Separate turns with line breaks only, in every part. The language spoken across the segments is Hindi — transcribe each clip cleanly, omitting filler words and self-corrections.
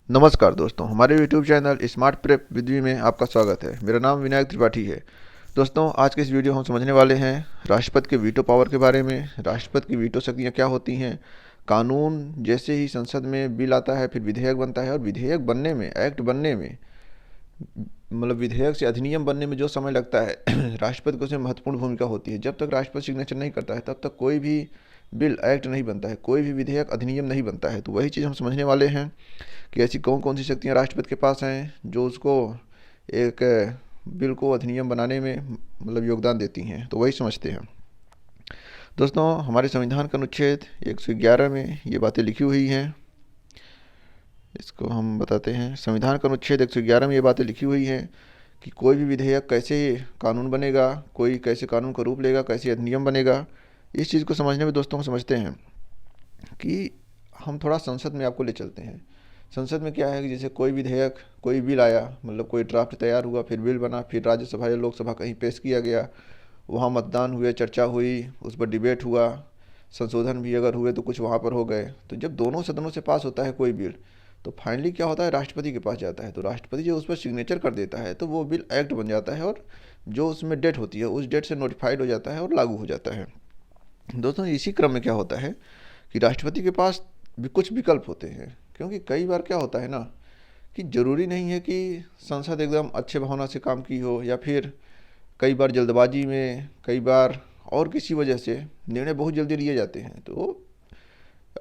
नमस्कार दोस्तों, हमारे यूट्यूब चैनल स्मार्ट प्रेप विधि में आपका स्वागत है। मेरा नाम विनायक त्रिपाठी है। दोस्तों, आज के इस वीडियो हम समझने वाले हैं राष्ट्रपति के वीटो पावर के बारे में। राष्ट्रपति की वीटो शक्तियाँ क्या होती हैं, कानून जैसे ही संसद में बिल आता है फिर विधेयक बनता है, और विधेयक बनने में, एक्ट बनने में, मतलब विधेयक से अधिनियम बनने में जो समय लगता है राष्ट्रपति को उसमें महत्वपूर्ण भूमिका होती है। जब तक राष्ट्रपति सिग्नेचर नहीं करता है तब तक कोई भी बिल, एक्ट नहीं बनता है, कोई भी विधेयक, अधिनियम नहीं बनता है। तो वही चीज़ हम समझने वाले हैं कि ऐसी कौन कौन सी शक्तियाँ राष्ट्रपति के पास हैं जो उसको एक बिल को, अधिनियम बनाने में मतलब योगदान देती हैं। तो वही समझते हैं। दोस्तों, हमारे संविधान का अनुच्छेद 111 में ये बातें लिखी हुई हैं। इसको हम बताते हैं। संविधान का अनुच्छेद 111 में ये बातें लिखी हुई हैं कि कोई भी विधेयक कैसे कानून बनेगा, कोई कैसे कानून का रूप लेगा, कैसे अधिनियम बनेगा। इस चीज़ को समझने में दोस्तों हम समझते हैं कि हम थोड़ा संसद में आपको ले चलते हैं। संसद में क्या है कि जैसे कोई विधेयक, कोई बिल आया, मतलब कोई ड्राफ्ट तैयार हुआ, फिर बिल बना, फिर राज्यसभा या लोकसभा कहीं पेश किया गया, वहाँ मतदान हुए, चर्चा हुई, उस पर डिबेट हुआ, संशोधन भी अगर हुए तो कुछ वहाँ पर हो गए। तो जब दोनों सदनों से पास होता है कोई बिल, तो फाइनली क्या होता है, राष्ट्रपति के पास जाता है। तो राष्ट्रपति जो उस पर सिग्नेचर कर देता है तो वो बिल एक्ट बन जाता है, और जो उसमें डेट होती है उस डेट से नोटिफाइड हो जाता है और लागू हो जाता है। दोस्तों, इसी क्रम में क्या होता है कि राष्ट्रपति के पास भी कुछ विकल्प होते हैं, क्योंकि कई बार क्या होता है ना कि ज़रूरी नहीं है कि संसद एकदम अच्छे भावना से काम की हो, या फिर कई बार जल्दबाजी में, कई बार और किसी वजह से निर्णय बहुत जल्दी लिए जाते हैं। तो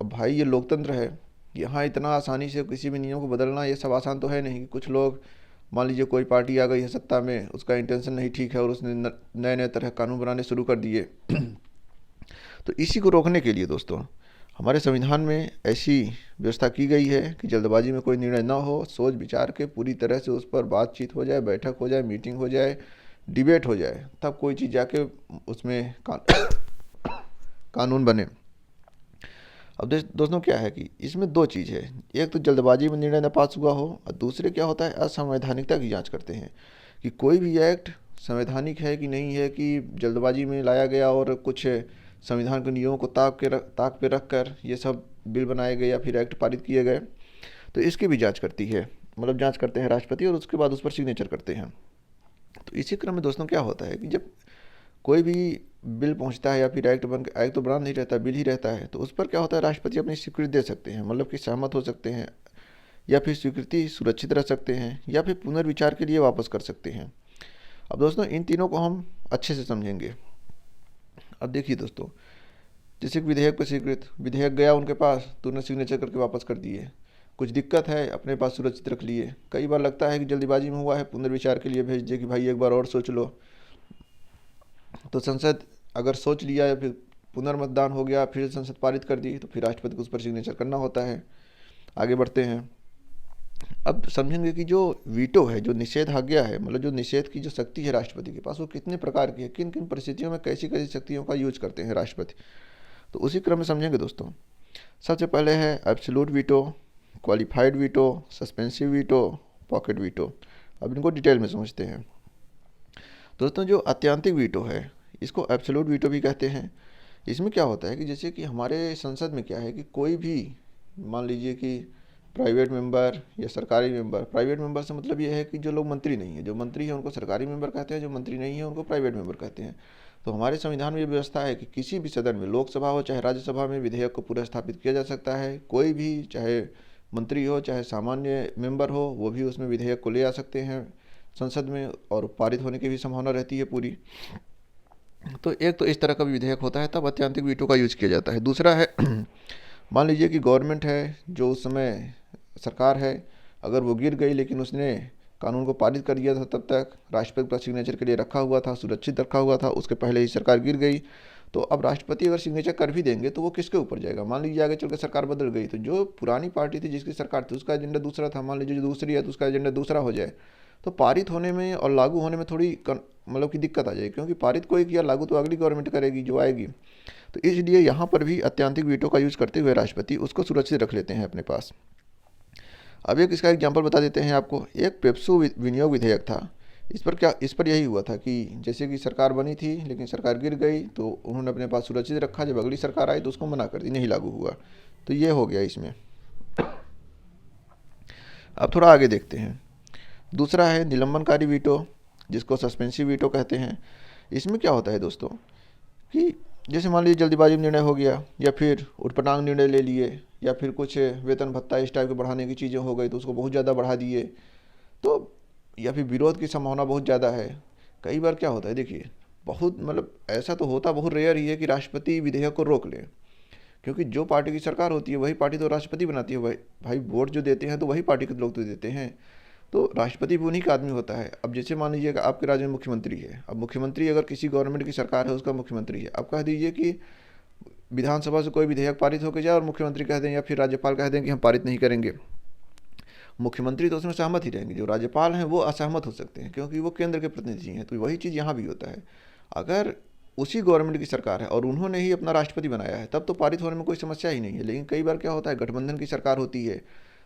अब भाई, ये लोकतंत्र है, यहाँ इतना आसानी से किसी भी नियम को बदलना ये सब आसान तो है नहीं। कि कुछ लोग, मान लीजिए कोई पार्टी आ गई है सत्ता में, उसका इंटेंशन नहीं ठीक है और उसने नए नए तरह कानून बनाने शुरू कर दिए। तो इसी को रोकने के लिए दोस्तों, हमारे संविधान में ऐसी व्यवस्था की गई है कि जल्दबाजी में कोई निर्णय ना हो, सोच विचार के पूरी तरह से उस पर बातचीत हो जाए, बैठक हो जाए, मीटिंग हो जाए, डिबेट हो जाए, तब कोई चीज़ जाके उसमें कानून बने। अब दोस्तों, क्या है कि इसमें दो चीज़ है। एक तो जल्दबाजी में निर्णय न पास हुआ हो, और दूसरे क्या होता है, असंवैधानिकता की जांच करते हैं कि कोई भी एक्ट संवैधानिक है कि नहीं है, कि जल्दबाजी में लाया गया और कुछ संविधान के नियमों को ताक पे रख कर ये सब बिल बनाए गए या फिर एक्ट पारित किए गए। तो इसकी भी जांच करती है, मतलब जांच करते हैं राष्ट्रपति, और उसके बाद उस पर सिग्नेचर करते हैं। तो इसी क्रम में दोस्तों क्या होता है कि जब कोई भी बिल पहुंचता है या फिर एक्ट तो बना नहीं रहता, बिल ही रहता है, तो उस पर क्या होता है, राष्ट्रपति अपनी स्वीकृति दे सकते हैं, मतलब कि सहमत हो सकते हैं, या फिर स्वीकृति सुरक्षित रख सकते हैं, या फिर पुनर्विचार के लिए वापस कर सकते हैं। अब दोस्तों, इन तीनों को हम अच्छे से समझेंगे। अब देखिए दोस्तों, जैसे कि विधेयक पर स्वीकृत, विधेयक गया उनके पास, तो उन्हें सिग्नेचर करके वापस कर दिए। कुछ दिक्कत है, अपने पास सुरक्षित रख लिए। कई बार लगता है कि जल्दीबाजी में हुआ है, पुनर्विचार के लिए भेज दिए कि भाई एक बार और सोच लो। तो संसद अगर सोच लिया या फिर पुनर्मतदान हो गया, फिर संसद पारित कर दी, तो फिर राष्ट्रपति को उस पर सिग्नेचर करना होता है। आगे बढ़ते हैं। अब समझेंगे कि जो वीटो है, जो निषेधाज्ञा है, मतलब जो निषेध की जो शक्ति है राष्ट्रपति के पास, वो कितने प्रकार की है, किन किन परिस्थितियों में कैसी कैसी शक्तियों का यूज करते हैं राष्ट्रपति। तो उसी क्रम में समझेंगे दोस्तों। सबसे पहले है absolute veto, qualified veto, suspensive veto, pocket veto. अब इनको डिटेल में समझते हैं। दोस्तों, जो अत्यंतिक वीटो है, इसको एब्सोल्यूट वीटो भी कहते हैं। इसमें क्या होता है कि जैसे कि हमारे संसद में क्या है कि कोई भी, मान लीजिए कि प्राइवेट मेंबर या सरकारी मेंबर, प्राइवेट मेंबर से मतलब ये है कि जो लोग मंत्री नहीं है, जो मंत्री है उनको सरकारी मेंबर कहते हैं, जो मंत्री नहीं है उनको प्राइवेट मेंबर कहते हैं। तो हमारे संविधान में ये व्यवस्था है कि किसी भी सदन में, लोकसभा हो चाहे राज्यसभा में, विधेयक को पूरा स्थापित किया जा सकता है। कोई भी, चाहे मंत्री हो चाहे सामान्य मेंबर हो, वो भी उसमें विधेयक को ले आ सकते हैं संसद में, और पारित होने की भी संभावना रहती है पूरी। तो एक तो इस तरह का भी विधेयक होता है, तब अत्यंतिक वीटो का यूज किया जाता है। दूसरा है मान लीजिए कि गवर्नमेंट है, जो उस समय सरकार है, अगर वो गिर गई लेकिन उसने कानून को पारित कर दिया था, तब तक राष्ट्रपति का सिग्नेचर के लिए रखा हुआ था, सुरक्षित रखा हुआ था, उसके पहले ही सरकार गिर गई। तो अब राष्ट्रपति अगर सिग्नेचर कर भी देंगे तो वो किसके ऊपर जाएगा। मान लीजिए आगे चल कर सरकार बदल गई, तो जो पुरानी पार्टी थी, जिसकी सरकार थी, उसका एजेंडा दूसरा था, मान लीजिए जो दूसरी है तो उसका एजेंडा दूसरा हो जाए, तो पारित होने में और लागू होने में थोड़ी मतलब कि दिक्कत आ जाएगी, क्योंकि पारित कोई किया, लागू तो अगली गवर्नमेंट करेगी जो आएगी। तो इसलिए यहाँ पर भी अत्यंतिक वीटो का यूज़ करते हुए राष्ट्रपति उसको सुरक्षित रख लेते हैं अपने पास। अब एक इसका एग्जांपल बता देते हैं आपको। एक पेप्सू विनियोग विधेयक था। इस पर यही हुआ था कि जैसे कि सरकार बनी थी लेकिन सरकार गिर गई, तो उन्होंने अपने पास सुरक्षित रखा, जब अगली सरकार आई तो उसको मना कर दी, नहीं लागू हुआ। तो ये हो गया इसमें। अब थोड़ा आगे देखते हैं। दूसरा है निलंबनकारी वीटो, जिसको सस्पेंसिव वीटो कहते हैं। इसमें क्या होता है दोस्तों कि जैसे मान लीजिए जल्दीबाजी में निर्णय हो गया, या फिर उटपटांग निर्णय ले लिए, या फिर कुछ वेतन भत्ता इस टाइप के बढ़ाने की चीज़ें हो गई तो उसको बहुत ज़्यादा बढ़ा दिए, तो या फिर विरोध की संभावना बहुत ज़्यादा है। कई बार क्या होता है, देखिए बहुत मतलब ऐसा तो होता बहुत रेयर ही है कि राष्ट्रपति विधेयक को रोक ले, क्योंकि जो पार्टी की सरकार होती है वही पार्टी तो राष्ट्रपति बनाती है। भाई भाई वोट जो देते हैं तो वही पार्टी के लोग तो देते हैं, तो राष्ट्रपति भी उन्हीं का आदमी होता है। अब जैसे मान लीजिए आपके राज्य में मुख्यमंत्री है, अब मुख्यमंत्री अगर किसी गवर्नमेंट की सरकार है उसका मुख्यमंत्री है, अब कह दीजिए कि विधानसभा से कोई विधेयक पारित होकर जाए और मुख्यमंत्री कह दें या फिर राज्यपाल कह दें कि हम पारित नहीं करेंगे, मुख्यमंत्री तो उसमें सहमत ही रहेंगे, जो राज्यपाल हैं वो असहमत हो सकते हैं क्योंकि वो केंद्र के प्रतिनिधि हैं। तो वही चीज़ यहाँ भी होता है, अगर उसी गवर्नमेंट की सरकार है और उन्होंने ही अपना राष्ट्रपति बनाया है तब तो पारित होने में कोई समस्या ही नहीं है। लेकिन कई बार क्या होता है, गठबंधन की सरकार होती है,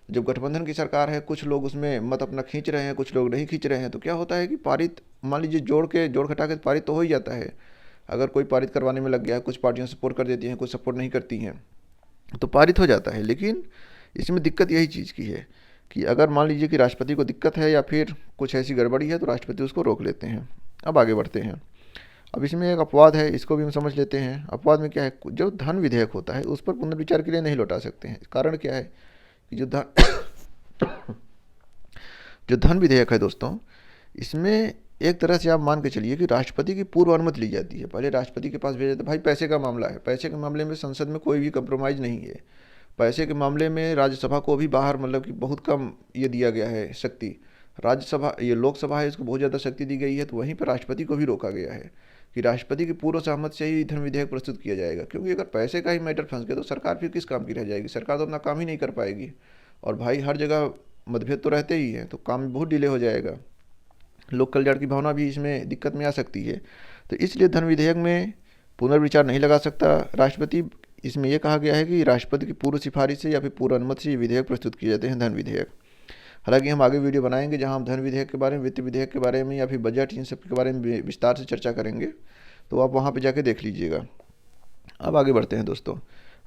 जब गठबंधन की सरकार है कुछ लोग उसमें मत अपना खींच रहे हैं, कुछ लोग नहीं खींच रहे हैं, तो क्या होता है कि पारित मान लीजिए जोड़ घटा के पारित तो हो ही जाता है। अगर कोई पारित करवाने में लग गया है, कुछ पार्टियां सपोर्ट कर देती हैं, कुछ सपोर्ट नहीं करती हैं, तो पारित हो जाता है। लेकिन इसमें दिक्कत यही चीज़ की है कि अगर मान लीजिए कि राष्ट्रपति को दिक्कत है या फिर कुछ ऐसी गड़बड़ी है तो राष्ट्रपति उसको रोक लेते हैं। अब आगे बढ़ते हैं। अब इसमें एक अपवाद है, इसको भी हम समझ लेते हैं। अपवाद में क्या है, जो धन विधेयक होता है उस पर पुनर्विचार के लिए नहीं लौटा सकते हैं। कारण क्या है कि जो धन विधेयक है दोस्तों, इसमें एक तरह से आप मान के चलिए कि राष्ट्रपति की पूर्व अनुमति ली जाती है। पहले राष्ट्रपति के पास भेजा जाता है, भाई पैसे का मामला है, पैसे के मामले में संसद में कोई भी कंप्रोमाइज़ नहीं है। पैसे के मामले में राज्यसभा को भी बाहर मतलब कि बहुत कम ये दिया गया है शक्ति। राज्यसभा ये लोकसभा है, इसको बहुत ज़्यादा शक्ति दी गई है, तो वहीं पर राष्ट्रपति को भी रोका गया है कि राष्ट्रपति की पूर्व सहमति से ही धन विधेयक प्रस्तुत किया जाएगा। क्योंकि अगर पैसे का ही मैटर फंस गया तो सरकार फिर किस काम की रह जाएगी, सरकार तो अपना काम ही नहीं कर पाएगी। और भाई हर जगह मतभेद तो रहते ही हैं, तो काम बहुत डिले हो जाएगा, लोक कल्याण की भावना भी इसमें दिक्कत में आ सकती है। तो इसलिए धन विधेयक में पुनर्विचार नहीं लगा सकता राष्ट्रपति। इसमें यह कहा गया है कि राष्ट्रपति की पूर्व सिफारिश से या फिर पूर्व अनुमति से ये विधेयक प्रस्तुत किए जाते हैं, धन विधेयक। हालांकि हम आगे वीडियो बनाएंगे जहां हम धन विधेयक के बारे में, वित्त विधेयक के बारे में या फिर बजट, इन सब के बारे में विस्तार से चर्चा करेंगे, तो आप वहाँ पर जाके देख लीजिएगा। अब आगे बढ़ते हैं दोस्तों।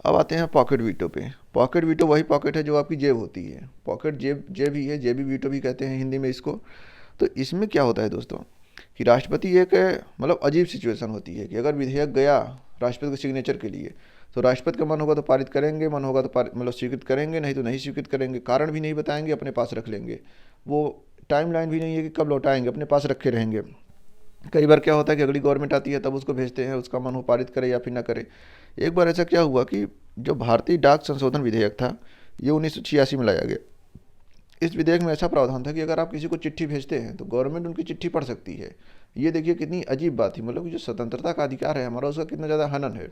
अब आते हैं पॉकेट वीटो पे। पॉकेट वीटो वही पॉकेट है जो आपकी जेब होती है, पॉकेट जेब ही है, जेबी वीटो भी कहते हैं हिंदी में इसको। तो इसमें क्या होता है दोस्तों कि राष्ट्रपति एक मतलब अजीब सिचुएशन होती है कि अगर विधेयक गया राष्ट्रपति के सिग्नेचर के लिए तो राष्ट्रपति का मन होगा तो पारित करेंगे, मन होगा तो मतलब स्वीकृत करेंगे, नहीं तो नहीं स्वीकृत करेंगे, कारण भी नहीं बताएंगे, अपने पास रख लेंगे। वो टाइमलाइन भी नहीं है कि कब लौटाएंगे, अपने पास रखे रहेंगे। कई बार क्या होता है कि अगली गवर्नमेंट आती है तब उसको भेजते हैं, उसका मन हो पारित करे या फिर ना करे। एक बार ऐसा क्या हुआ कि जो भारतीय डाक संशोधन विधेयक था ये 1986 में लाया गया। इस विधेयक में ऐसा प्रावधान था कि अगर आप किसी को चिट्ठी भेजते हैं तो गवर्नमेंट उनकी चिट्ठी पढ़ सकती है। ये देखिए कितनी अजीब बात थी, मतलब कि जो स्वतंत्रता का अधिकार है हमारा उसका कितना ज़्यादा हनन है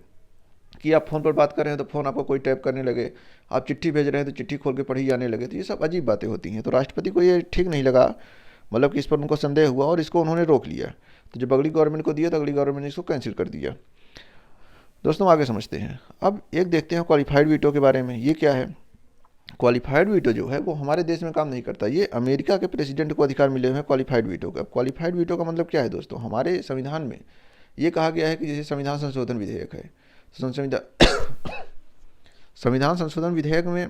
कि आप फ़ोन पर बात कर रहे हैं तो फ़ोन आपको कोई टैप करने लगे, आप चिट्ठी भेज रहे हैं तो चिट्ठी खोल के पढ़ी जाने लगे। तो ये सब अजीब बातें होती हैं। तो राष्ट्रपति को ये ठीक नहीं लगा, मतलब कि इस पर उनको संदेह हुआ और इसको उन्होंने रोक लिया। तो जब अगली गवर्नमेंट को दिया तो अगली गवर्नमेंट ने इसको कैंसिल कर दिया। दोस्तों आगे समझते हैं। अब एक देखते हैं क्वालिफाइड वीटो के बारे में। ये क्या है, क्वालिफाइड वीटो जो है वो हमारे देश में काम नहीं करता, ये अमेरिका के प्रेसिडेंट को अधिकार मिले हुए हैं क्वालिफाइड वीटो का। क्वालिफाइड वीटो का मतलब क्या है दोस्तों, हमारे संविधान में ये कहा गया है कि जैसे संविधान संशोधन विधेयक है, संविधान संशोधन विधेयक में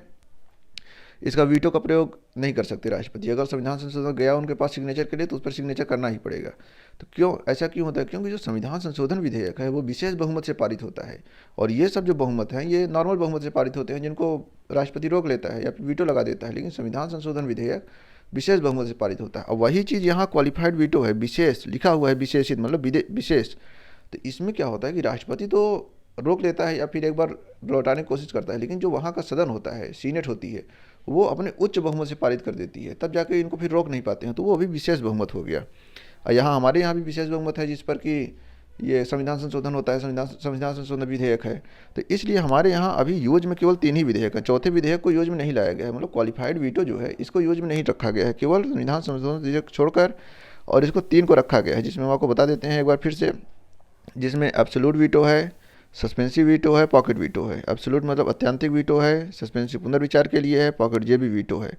इसका वीटो का प्रयोग नहीं कर सकते राष्ट्रपति। अगर संविधान संशोधन गया उनके पास सिग्नेचर के लिए तो उस पर सिग्नेचर करना ही पड़ेगा। तो क्यों ऐसा क्यों होता है, क्योंकि जो संविधान संशोधन विधेयक है वो विशेष बहुमत से पारित होता है, और ये सब जो बहुमत हैं ये नॉर्मल बहुमत से पारित होते हैं जिनको राष्ट्रपति रोक लेता है या फिर वीटो लगा देता है। लेकिन संविधान संशोधन विधेयक विशेष बहुमत से पारित होता है। और वही चीज़ यहाँ क्वालिफाइड वीटो है, विशेष लिखा हुआ है, विशेषित मतलब विशेष। तो इसमें क्या होता है कि राष्ट्रपति तो रोक लेता है या फिर एक बार लौटाने की कोशिश करता है, लेकिन जो वहाँ का सदन होता है, सीनेट होती है, वो अपने उच्च बहुमत से पारित कर देती है, तब जाके इनको फिर रोक नहीं पाते हैं। तो वो अभी विशेष बहुमत हो गया। और यहाँ हमारे यहाँ भी विशेष बहुमत है जिस पर कि ये संविधान संशोधन होता है, संविधान संशोधन विधेयक है। तो इसलिए हमारे यहाँ अभी यूज में केवल 3 ही विधेयक है, चौथे विधेयक को यूज में नहीं लाया गया है। मतलब क्वालिफाइड वीटो जो है इसको यूज में नहीं रखा गया है, केवल संविधान संशोधन विधेयक छोड़कर, और इसको 3 को रखा गया है, जिसमें हम आपको बता देते हैं एक बार फिर से। जिसमें एब्सोल्यूट वीटो है, सस्पेंसिव वीटो है, पॉकेट वीटो है। एब्सोल्यूट मतलब अत्यंतिक वीटो है, सस्पेंसिव पुनर्विचार के लिए है, पॉकेट जेबी वीटो है।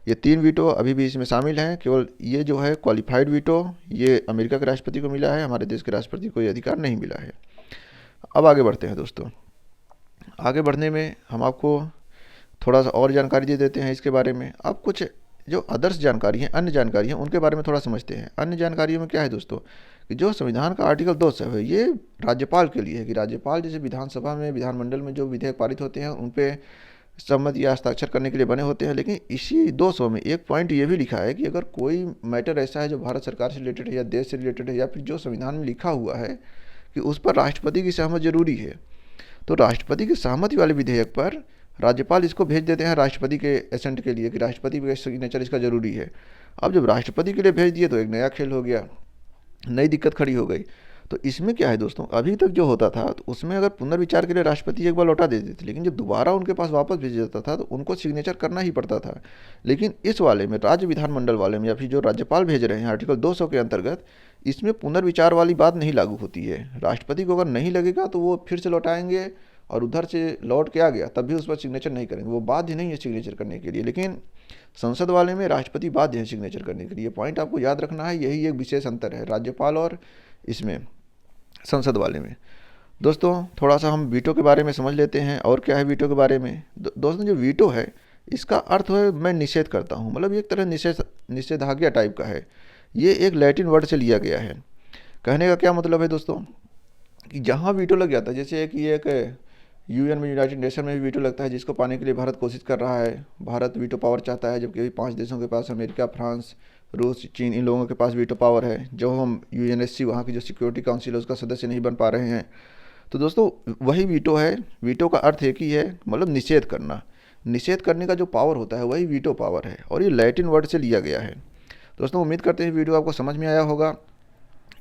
ये 3 वीटो अभी भी इसमें शामिल हैं। केवल ये जो है क्वालिफाइड वीटो ये अमेरिका के राष्ट्रपति को मिला है, हमारे देश के राष्ट्रपति को ये अधिकार नहीं मिला है। अब आगे बढ़ते हैं दोस्तों। आगे बढ़ने में हम आपको थोड़ा सा और जानकारी दे देते हैं इसके बारे में। अब कुछ जो अदर्स जानकारी है, अन्य जानकारी है, उनके बारे में थोड़ा समझते हैं। अन्य जानकारियों में क्या है दोस्तों, कि जो संविधान का आर्टिकल 2 है ये राज्यपाल के लिए है, कि राज्यपाल जैसे विधानसभा में, विधानमंडल में जो विधेयक पारित होते हैं उन पे सम्मति या हस्ताक्षर करने के लिए बने होते हैं। लेकिन इसी 200 में एक पॉइंट ये भी लिखा है कि अगर कोई मैटर ऐसा है जो भारत सरकार से रिलेटेड है या देश से रिलेटेड है या फिर जो संविधान में लिखा हुआ है कि उस पर राष्ट्रपति की सहमति जरूरी है, तो राष्ट्रपति की सहमति वाले विधेयक पर राज्यपाल इसको भेज देते हैं राष्ट्रपति के एसेंट के लिए, कि राष्ट्रपति का सिग्नेचर इसका ज़रूरी है। अब जब राष्ट्रपति के लिए भेज दिए तो एक नया खेल हो गया, नई दिक्कत खड़ी हो गई। तो इसमें क्या है दोस्तों, अभी तक जो होता था तो उसमें अगर पुनर्विचार के लिए राष्ट्रपति एक बार लौटा देते थे, लेकिन जब दोबारा उनके पास वापस भेजा जाता था तो उनको सिग्नेचर करना ही पड़ता था। लेकिन इस वाले में, राज्य विधानमंडल वाले में, या फिर जो राज्यपाल भेज रहे हैं आर्टिकल 200 के अंतर्गत, इसमें पुनर्विचार वाली बात नहीं लागू होती है। राष्ट्रपति को अगर नहीं लगेगा तो वो फिर से लौटाएंगे, और उधर से लौट के आ गया तब भी उस पर सिग्नेचर नहीं करेंगे, वो बाध्य नहीं है सिग्नेचर करने के लिए। लेकिन संसद वाले में राष्ट्रपति बाध्य है सिग्नेचर करने के लिए। पॉइंट आपको याद रखना है, यही एक विशेष अंतर है राज्यपाल और इसमें संसद वाले में। दोस्तों थोड़ा सा हम वीटो के बारे में समझ लेते हैं। और क्या है वीटो के बारे में? दोस्तों जो वीटो है इसका अर्थ है मैं निषेध करता हूँ, मतलब एक तरह निषेधाज्ञा टाइप का है। ये एक लैटिन वर्ड से लिया गया है। कहने का क्या मतलब है दोस्तों, कि जहाँ वीटो लग जाता है, जैसे कि एक यूएन में, यूनाइटेड नेशन में भी वीटो लगता है, जिसको पाने के लिए भारत कोशिश कर रहा है। भारत वीटो पावर चाहता है, जबकि अभी 5 देशों के पास, अमेरिका, फ्रांस, रूस, चीन, इन लोगों के पास वीटो पावर है। जो हम यूएनएससी, वहाँ की जो सिक्योरिटी काउंसिल है, उसका सदस्य नहीं बन पा रहे हैं। तो दोस्तों वही वीटो है। वीटो का अर्थ एक ही है, मतलब निषेध करना। निषेध करने का जो पावर होता है वही वीटो पावर है, और ये लैटिन वर्ड से लिया गया है। दोस्तों उम्मीद करते हैं वीडियो आपको समझ में आया होगा।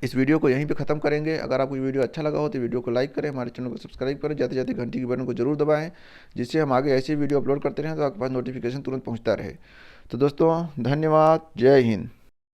इस वीडियो को यहीं पे ख़त्म करेंगे। अगर आपको ये वीडियो अच्छा लगा हो तो वीडियो को लाइक करें, हमारे चैनल को सब्सक्राइब करें, जाते जाते घंटी के बटन को जरूर दबाएं, जिससे हम आगे ऐसी वीडियो अपलोड करते रहें तो आपके पास नोटिफिकेशन तुरंत पहुंचता रहे। तो दोस्तों धन्यवाद, जय हिंद।